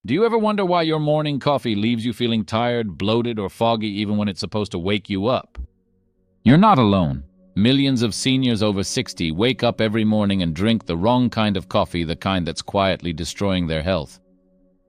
Do you ever wonder why your morning coffee leaves you feeling tired, bloated, or foggy even when it's supposed to wake you up? You're not alone. Millions of seniors over 60 wake up every morning and drink the wrong kind of coffee, the kind that's quietly destroying their health.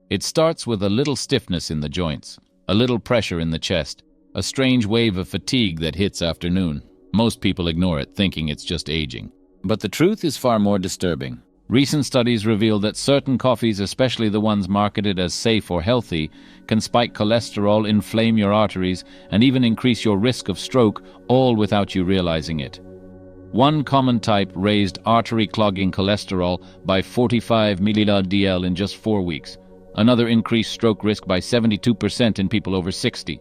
It starts with a little stiffness in the joints, a little pressure in the chest, a strange wave of fatigue that hits after noon. Most people ignore it, thinking it's just aging. But the truth is far more disturbing. Recent studies reveal that certain coffees, especially the ones marketed as safe or healthy, can spike cholesterol, inflame your arteries, and even increase your risk of stroke, all without you realizing it. One common type raised artery-clogging cholesterol by 45 mg/dL in just 4 weeks. Another increased stroke risk by 72% in people over 60.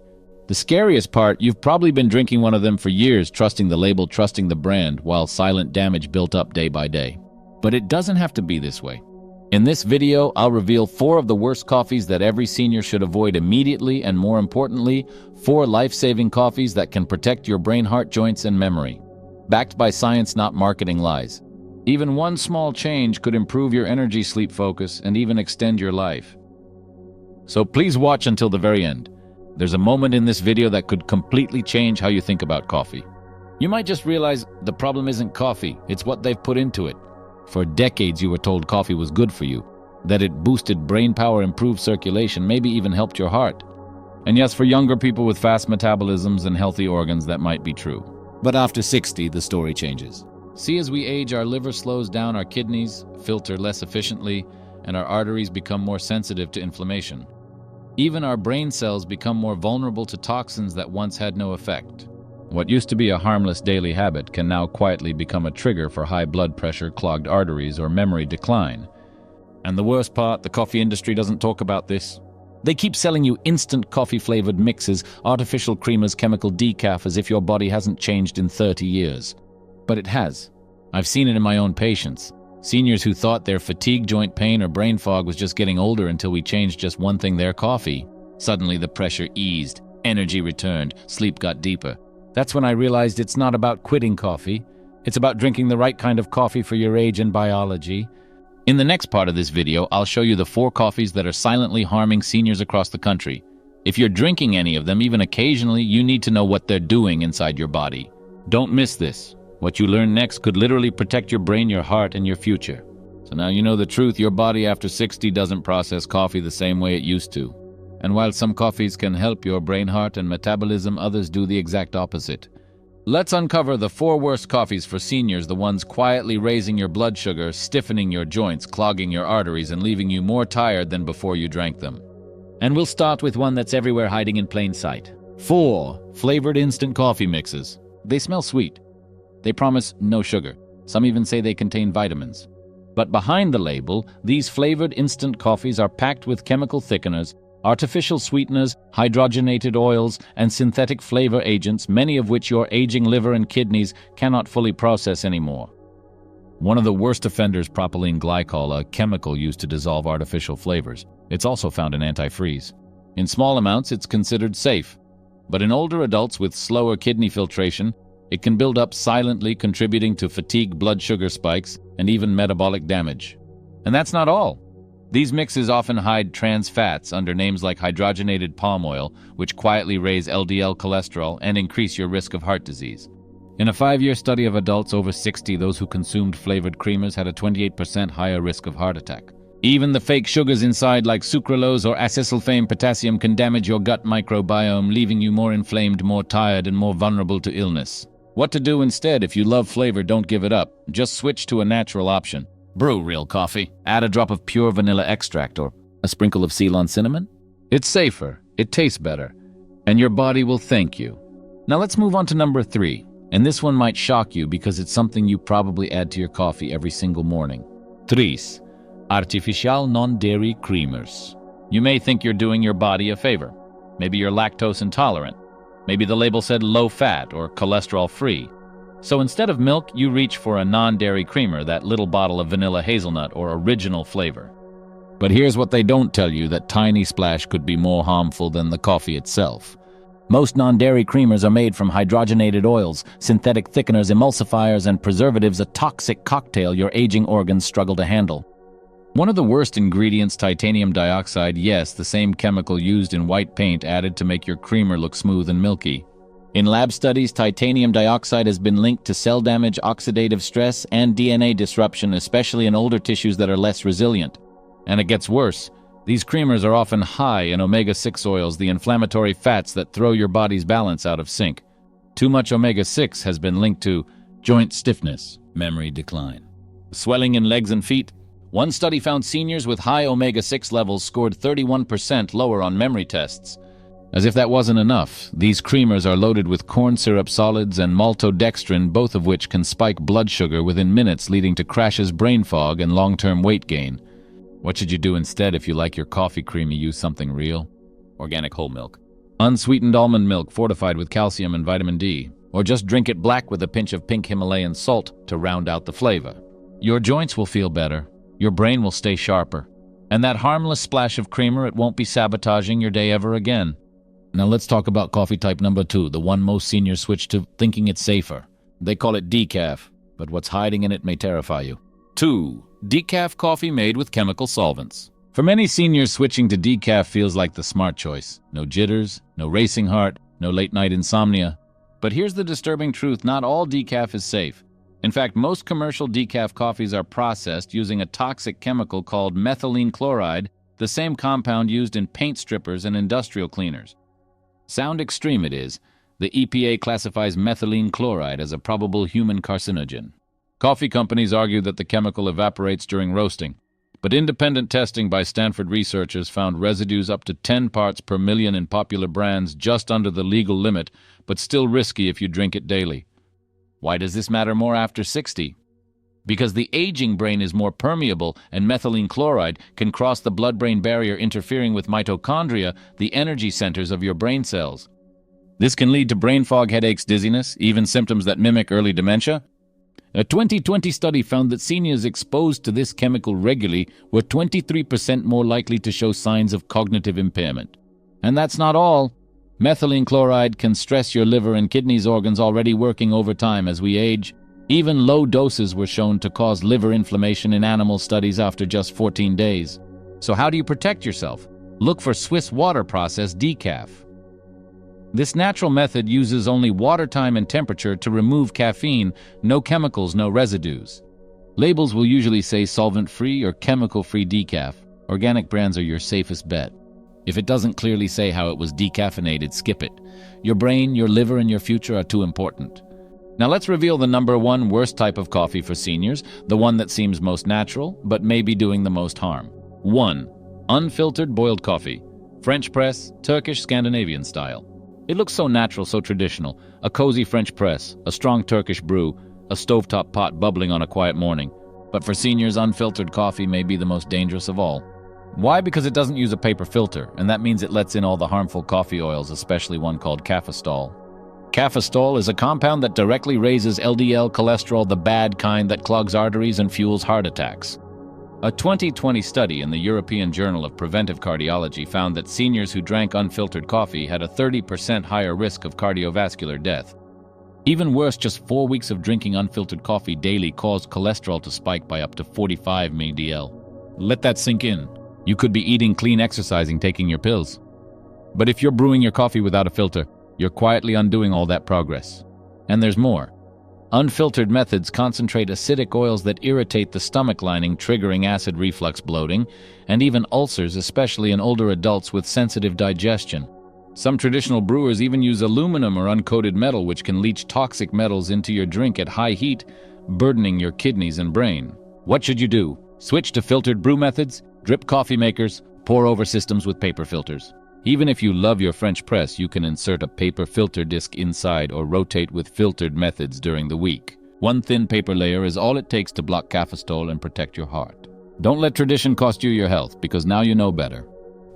The scariest part, you've probably been drinking one of them for years, trusting the label, trusting the brand, while silent damage built up day by day. But it doesn't have to be this way. In this video, I'll reveal 4 of the worst coffees that every senior should avoid immediately, and more importantly, 4 life-saving coffees that can protect your brain, heart, joints, and memory. Backed by science, not marketing lies. Even one small change could improve your energy, sleep, focus, and even extend your life. So please watch until the very end. There's a moment in this video that could completely change how you think about coffee. You might just realize the problem isn't coffee, it's what they've put into it. For decades you were told coffee was good for you, that it boosted brain power, improved circulation, maybe even helped your heart. And yes, for younger people with fast metabolisms and healthy organs, that might be true. But after 60, the story changes. See, as we age, our liver slows down, our kidneys filter less efficiently, and our arteries become more sensitive to inflammation. Even our brain cells become more vulnerable to toxins that once had no effect. What used to be a harmless daily habit can now quietly become a trigger for high blood pressure, clogged arteries, or memory decline. And the worst part, the coffee industry doesn't talk about this. They keep selling you instant coffee-flavored mixes, artificial creamers, chemical decaf, as if your body hasn't changed in 30 years. But it has. I've seen it in my own patients. Seniors who thought their fatigue, joint pain, or brain fog was just getting older until we changed just one thing, their coffee. Suddenly the pressure eased, energy returned, sleep got deeper. That's when I realized it's not about quitting coffee. It's about drinking the right kind of coffee for your age and biology. In the next part of this video, I'll show you the 4 coffees that are silently harming seniors across the country. If you're drinking any of them, even occasionally, you need to know what they're doing inside your body. Don't miss this. What you learn next could literally protect your brain, your heart, and your future. So now you know the truth. Your body after 60 doesn't process coffee the same way it used to. And while some coffees can help your brain, heart, and metabolism, others do the exact opposite. Let's uncover the 4 worst coffees for seniors, the ones quietly raising your blood sugar, stiffening your joints, clogging your arteries, and leaving you more tired than before you drank them. And we'll start with one that's everywhere, hiding in plain sight. 4 flavored instant coffee mixes. They smell sweet. They promise no sugar. Some even say they contain vitamins. But behind the label, these flavored instant coffees are packed with chemical thickeners, artificial sweeteners, hydrogenated oils, and synthetic flavor agents, many of which your aging liver and kidneys cannot fully process anymore. One of the worst offenders, propylene glycol, a chemical used to dissolve artificial flavors. It's also found in antifreeze. In small amounts, it's considered safe. But in older adults with slower kidney filtration, it can build up silently, contributing to fatigue, blood sugar spikes, and even metabolic damage. And that's not all. These mixes often hide trans fats under names like hydrogenated palm oil, which quietly raise LDL cholesterol and increase your risk of heart disease. In a 5-year study of adults over 60, those who consumed flavored creamers had a 28% higher risk of heart attack. Even the fake sugars inside, like sucralose or acesulfame potassium, can damage your gut microbiome, leaving you more inflamed, more tired, and more vulnerable to illness. What to do instead? If you love flavor, don't give it up. Just switch to a natural option. Brew real coffee. Add a drop of pure vanilla extract or a sprinkle of Ceylon cinnamon. It's safer, it tastes better, and your body will thank you. Now let's move on to number 3. And this one might shock you because it's something you probably add to your coffee every single morning. 3. Artificial non-dairy creamers. You may think you're doing your body a favor. Maybe you're lactose intolerant. Maybe the label said low-fat or cholesterol-free. So instead of milk, you reach for a non-dairy creamer, that little bottle of vanilla hazelnut or original flavor. But here's what they don't tell you, that tiny splash could be more harmful than the coffee itself. Most non-dairy creamers are made from hydrogenated oils, synthetic thickeners, emulsifiers, and preservatives, a toxic cocktail your aging organs struggle to handle. One of the worst ingredients, titanium dioxide, yes, the same chemical used in white paint added to make your creamer look smooth and milky. In lab studies, titanium dioxide has been linked to cell damage, oxidative stress, and DNA disruption, especially in older tissues that are less resilient. And it gets worse. These creamers are often high in omega-6 oils, the inflammatory fats that throw your body's balance out of sync. Too much omega-6 has been linked to joint stiffness, memory decline, swelling in legs and feet. One study found seniors with high omega-6 levels scored 31% lower on memory tests. As if that wasn't enough, these creamers are loaded with corn syrup solids and maltodextrin, both of which can spike blood sugar within minutes, leading to crashes, brain fog, and long-term weight gain. What should you do instead if you like your coffee creamy? Use something real. Organic whole milk. Unsweetened almond milk fortified with calcium and vitamin D. Or just drink it black with a pinch of pink Himalayan salt to round out the flavor. Your joints will feel better. Your brain will stay sharper. And that harmless splash of creamer, it won't be sabotaging your day ever again. Now let's talk about coffee type number 2, the one most seniors switch to thinking it's safer. They call it decaf, but what's hiding in it may terrify you. 2. Decaf coffee made with chemical solvents. For many seniors, switching to decaf feels like the smart choice. No jitters, no racing heart, no late-night insomnia. But here's the disturbing truth, not all decaf is safe. In fact, most commercial decaf coffees are processed using a toxic chemical called methylene chloride, the same compound used in paint strippers and industrial cleaners. Sound extreme it is. The EPA classifies methylene chloride as a probable human carcinogen. Coffee companies argue that the chemical evaporates during roasting, but independent testing by Stanford researchers found residues up to 10 parts per million in popular brands, just under the legal limit, but still risky if you drink it daily. Why does this matter more after 60? Because the aging brain is more permeable, and methylene chloride can cross the blood-brain barrier, interfering with mitochondria, the energy centers of your brain cells. This can lead to brain fog, headaches, dizziness, even symptoms that mimic early dementia. A 2020 study found that seniors exposed to this chemical regularly were 23% more likely to show signs of cognitive impairment. And that's not all. Methylene chloride can stress your liver and kidneys, organs already working overtime as we age. Even low doses were shown to cause liver inflammation in animal studies after just 14 days. So how do you protect yourself? Look for Swiss water process decaf. This natural method uses only water time and temperature to remove caffeine, no chemicals, no residues. Labels will usually say solvent-free or chemical-free decaf. Organic brands are your safest bet. If it doesn't clearly say how it was decaffeinated, skip it. Your brain, your liver, and your future are too important. Now let's reveal the number 1 worst type of coffee for seniors, the one that seems most natural, but may be doing the most harm. 1. Unfiltered boiled coffee. French press, Turkish Scandinavian style. It looks so natural, so traditional. A cozy French press, a strong Turkish brew, a stovetop pot bubbling on a quiet morning. But for seniors, unfiltered coffee may be the most dangerous of all. Why? Because it doesn't use a paper filter, and that means it lets in all the harmful coffee oils, especially one called cafestol. Cafestol is a compound that directly raises LDL cholesterol, the bad kind that clogs arteries and fuels heart attacks. A 2020 study in the European Journal of Preventive Cardiology found that seniors who drank unfiltered coffee had a 30% higher risk of cardiovascular death. Even worse, just 4 weeks of drinking unfiltered coffee daily caused cholesterol to spike by up to 45 mdl. Let that sink in. You could be eating clean, exercising, taking your pills. But if you're brewing your coffee without a filter, you're quietly undoing all that progress. And there's more. Unfiltered methods concentrate acidic oils that irritate the stomach lining, triggering acid reflux, bloating, and even ulcers, especially in older adults with sensitive digestion. Some traditional brewers even use aluminum or uncoated metal, which can leach toxic metals into your drink at high heat, burdening your kidneys and brain. What should you do? Switch to filtered brew methods, drip coffee makers, pour-over systems with paper filters. Even if you love your French press, you can insert a paper filter disc inside or rotate with filtered methods during the week. One thin paper layer is all it takes to block cafestol and protect your heart. Don't let tradition cost you your health, because now you know better.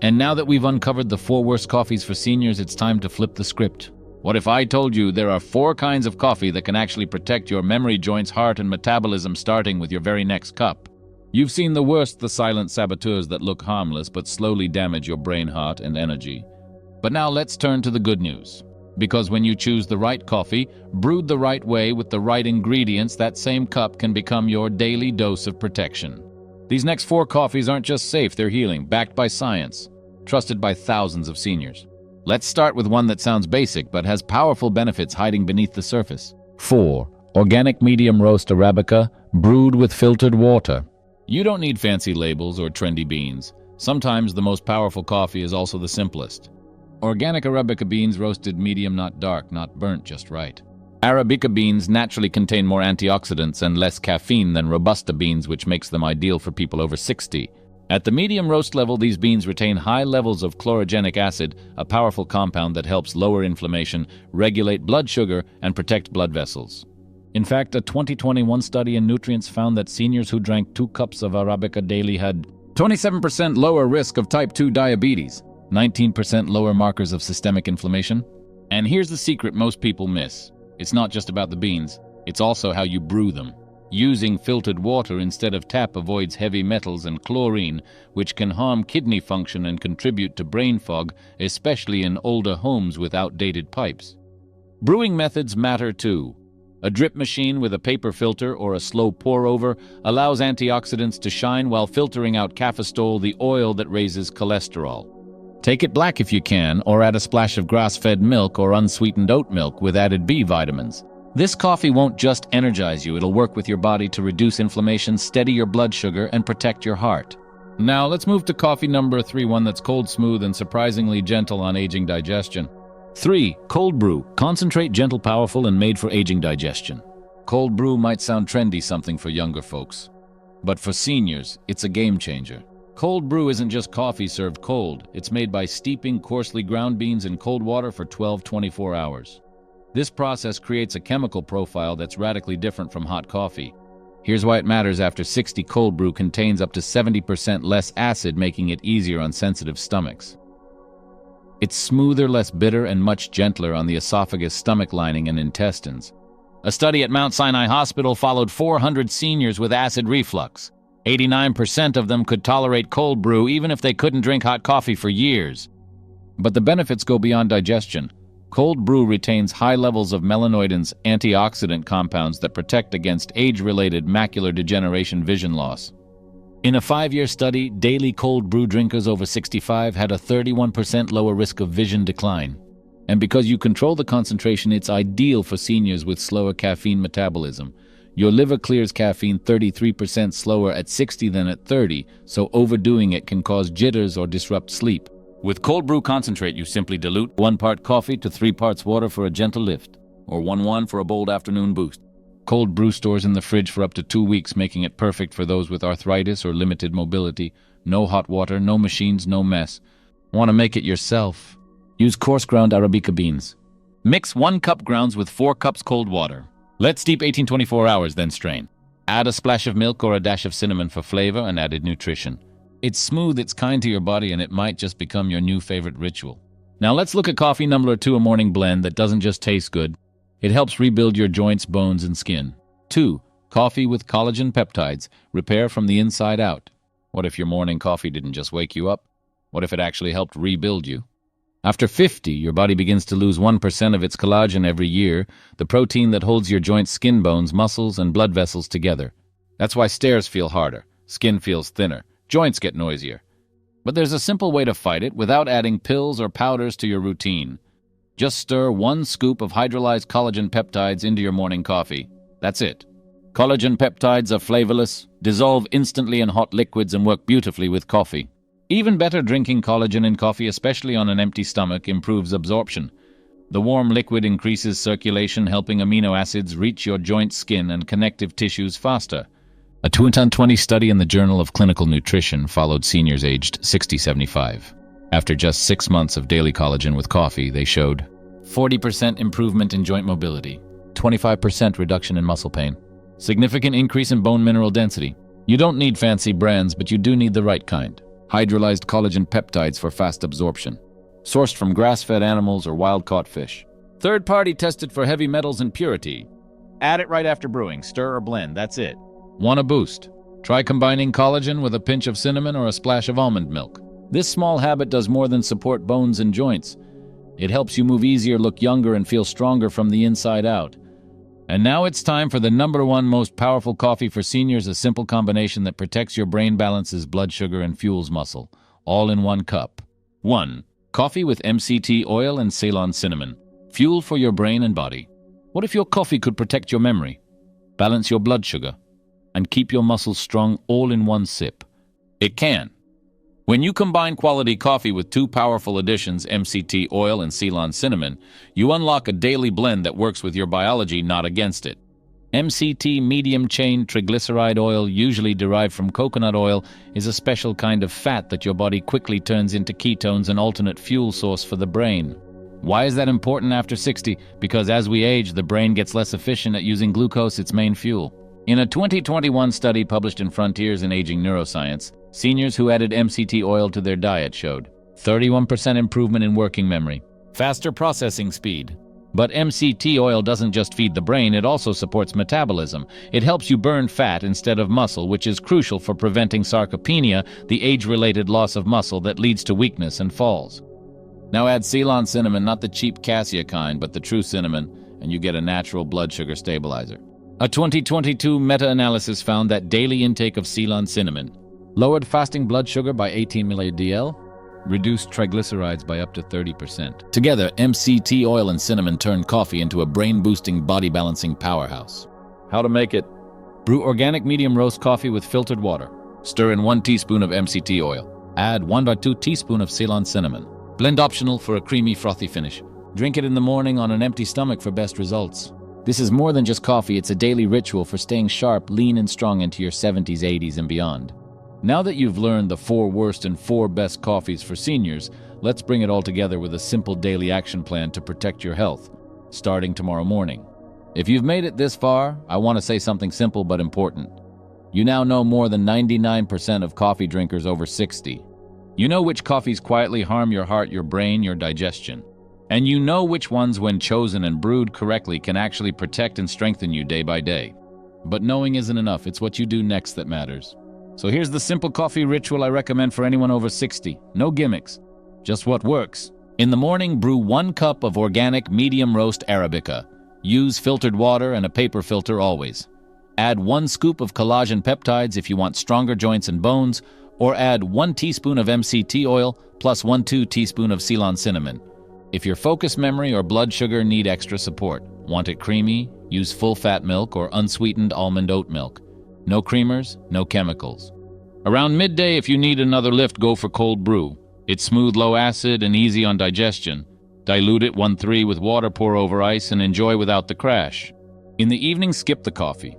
And now that we've uncovered the 4 worst coffees for seniors, it's time to flip the script. What if I told you there are 4 kinds of coffee that can actually protect your memory, joints, heart, and metabolism, starting with your very next cup? You've seen the worst, the silent saboteurs that look harmless but slowly damage your brain, heart, and energy. But now let's turn to the good news. Because when you choose the right coffee, brewed the right way with the right ingredients, that same cup can become your daily dose of protection. These next 4 coffees aren't just safe, they're healing, backed by science, trusted by thousands of seniors. Let's start with one that sounds basic but has powerful benefits hiding beneath the surface. 4. Organic medium roast Arabica, brewed with filtered water. You don't need fancy labels or trendy beans. Sometimes the most powerful coffee is also the simplest. Organic Arabica beans roasted medium, not dark, not burnt, just right. Arabica beans naturally contain more antioxidants and less caffeine than Robusta beans, which makes them ideal for people over 60. At the medium roast level, these beans retain high levels of chlorogenic acid, a powerful compound that helps lower inflammation, regulate blood sugar, and protect blood vessels. In fact, a 2021 study in Nutrients found that seniors who drank 2 cups of Arabica daily had 27% lower risk of type 2 diabetes, 19% lower markers of systemic inflammation. And here's the secret most people miss. It's not just about the beans, it's also how you brew them. Using filtered water instead of tap avoids heavy metals and chlorine, which can harm kidney function and contribute to brain fog, especially in older homes with outdated pipes. Brewing methods matter too. A drip machine with a paper filter or a slow pour-over allows antioxidants to shine while filtering out caffeistol, the oil that raises cholesterol. Take it black if you can, or add a splash of grass-fed milk or unsweetened oat milk with added B vitamins. This coffee won't just energize you, it'll work with your body to reduce inflammation, steady your blood sugar, and protect your heart. Now let's move to coffee number 3, one that's cold, smooth, and surprisingly gentle on aging digestion. 3. Cold brew. Concentrate, gentle, powerful, and made for aging digestion. Cold brew might sound trendy, something for younger folks. But for seniors, it's a game changer. Cold brew isn't just coffee served cold. It's made by steeping coarsely ground beans in cold water for 12-24 hours. This process creates a chemical profile that's radically different from hot coffee. Here's why it matters. After 60, cold brew contains up to 70% less acid, making it easier on sensitive stomachs. It's smoother, less bitter, and much gentler on the esophagus, stomach lining, and intestines. A study at Mount Sinai Hospital followed 400 seniors with acid reflux. 89% of them could tolerate cold brew even if they couldn't drink hot coffee for years. But the benefits go beyond digestion. Cold brew retains high levels of melanoidins, antioxidant compounds that protect against age-related macular degeneration, vision loss. In a 5-year study, daily cold brew drinkers over 65 had a 31% lower risk of vision decline. And because you control the concentration, it's ideal for seniors with slower caffeine metabolism. Your liver clears caffeine 33% slower at 60 than at 30, so overdoing it can cause jitters or disrupt sleep. With cold brew concentrate, you simply dilute 1 part coffee to 3 parts water for a gentle lift, or 1-1 for a bold afternoon boost. Cold brew stores in the fridge for up to 2 weeks, making it perfect for those with arthritis or limited mobility. No hot water, no machines, no mess. Want to make it yourself? Use coarse ground Arabica beans. Mix 1 cup grounds with 4 cups cold water. Let steep 18-24 hours, then strain. Add a splash of milk or a dash of cinnamon for flavor and added nutrition. It's smooth, it's kind to your body, and it might just become your new favorite ritual. Now let's look at coffee number 2, a morning blend that doesn't just taste good. It helps rebuild your joints, bones, and skin. 2. Coffee with collagen peptides. Repair from the inside out. What if your morning coffee didn't just wake you up? What if it actually helped rebuild you? After 50, your body begins to lose 1% of its collagen every year, the protein that holds your joints, skin, bones, muscles, and blood vessels together. That's why stairs feel harder, skin feels thinner, joints get noisier. But there's a simple way to fight it without adding pills or powders to your routine. Just stir 1 scoop of hydrolyzed collagen peptides into your morning coffee. That's it. Collagen peptides are flavorless, dissolve instantly in hot liquids, and work beautifully with coffee. Even better, drinking collagen in coffee, especially on an empty stomach, improves absorption. The warm liquid increases circulation, helping amino acids reach your joint, skin, and connective tissues faster. A 2020 study in the Journal of Clinical Nutrition followed seniors aged 60-75. After just 6 months of daily collagen with coffee, they showed 40% improvement in joint mobility, 25% reduction in muscle pain, significant increase in bone mineral density. You don't need fancy brands, but you do need the right kind. Hydrolyzed collagen peptides for fast absorption. Sourced from grass-fed animals or wild-caught fish. Third-party tested for heavy metals and purity. Add it right after brewing, stir or blend, that's it. Want a boost? Try combining collagen with a pinch of cinnamon or a splash of almond milk. This small habit does more than support bones and joints. It helps you move easier, look younger, and feel stronger from the inside out. And now it's time for the #1 most powerful coffee for seniors, a simple combination that protects your brain, balances blood sugar, and fuels muscle, all in one cup. 1. Coffee with MCT oil and Ceylon cinnamon. Fuel for your brain and body. What if your coffee could protect your memory, balance your blood sugar, and keep your muscles strong all in one sip? It can. When you combine quality coffee with two powerful additions, MCT oil and Ceylon cinnamon, you unlock a daily blend that works with your biology, not against it. MCT, medium-chain triglyceride oil, usually derived from coconut oil, is a special kind of fat that your body quickly turns into ketones, an alternate fuel source for the brain. Why is that important after 60? Because as we age, the brain gets less efficient at using glucose, its main fuel. In a 2021 study published in Frontiers in Aging Neuroscience, seniors who added MCT oil to their diet showed 31% improvement in working memory, faster processing speed. But MCT oil doesn't just feed the brain, it also supports metabolism. It helps you burn fat instead of muscle, which is crucial for preventing sarcopenia, the age-related loss of muscle that leads to weakness and falls. Now add Ceylon cinnamon, not the cheap cassia kind, but the true cinnamon, and you get a natural blood sugar stabilizer. A 2022 meta-analysis found that daily intake of Ceylon cinnamon lowered fasting blood sugar by 18 mg/dl, reduced triglycerides by up to 30%. Together, MCT oil and cinnamon turn coffee into a brain-boosting, body-balancing powerhouse. How to make it? Brew organic medium roast coffee with filtered water. Stir in 1 teaspoon of MCT oil. Add 1/2 teaspoon of Ceylon cinnamon. Blend optional for a creamy, frothy finish. Drink it in the morning on an empty stomach for best results. This is more than just coffee, it's a daily ritual for staying sharp, lean, and strong into your 70s, 80s, and beyond. Now that you've learned the 4 worst and 4 best coffees for seniors, let's bring it all together with a simple daily action plan to protect your health, starting tomorrow morning. If you've made it this far, I want to say something simple but important. You now know more than 99% of coffee drinkers over 60. You know which coffees quietly harm your heart, your brain, your digestion. And you know which ones, when chosen and brewed correctly, can actually protect and strengthen you day by day. But knowing isn't enough, it's what you do next that matters. So here's the simple coffee ritual I recommend for anyone over 60. No gimmicks, just what works. In the morning, brew 1 cup of organic medium roast Arabica. Use filtered water and a paper filter always. Add 1 scoop of collagen peptides if you want stronger joints and bones, or add 1 teaspoon of MCT oil plus 1/2 teaspoon of Ceylon cinnamon. If your focus, memory, or blood sugar need extra support, want it creamy, use full-fat milk or unsweetened almond oat milk. No creamers, no chemicals. Around midday, if you need another lift, go for cold brew. It's smooth, low acid, and easy on digestion. Dilute it 1/3 with water, pour over ice, and enjoy without the crash. In the evening, skip the coffee.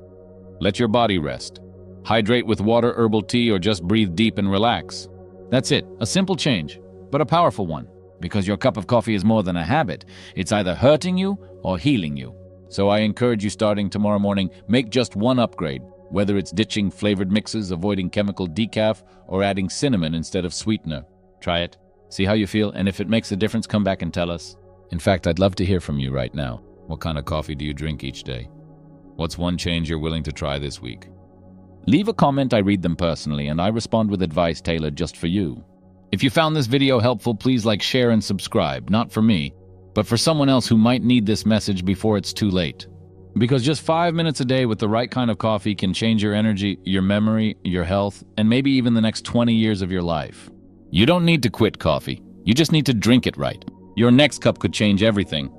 Let your body rest. Hydrate with water, herbal tea, or just breathe deep and relax. That's it, a simple change, but a powerful one. Because your cup of coffee is more than a habit. It's either hurting you or healing you. So I encourage you, starting tomorrow morning, make just one upgrade. Whether it's ditching flavored mixes, avoiding chemical decaf, or adding cinnamon instead of sweetener. Try it, see how you feel, and if it makes a difference, come back and tell us. In fact, I'd love to hear from you right now. What kind of coffee do you drink each day? What's one change you're willing to try this week? Leave a comment, I read them personally, and I respond with advice tailored just for you. If you found this video helpful, please like, share, and subscribe. Not for me, but for someone else who might need this message before it's too late. Because just 5 minutes a day with the right kind of coffee can change your energy, your memory, your health, and maybe even the next 20 years of your life. You don't need to quit coffee. You just need to drink it right. Your next cup could change everything.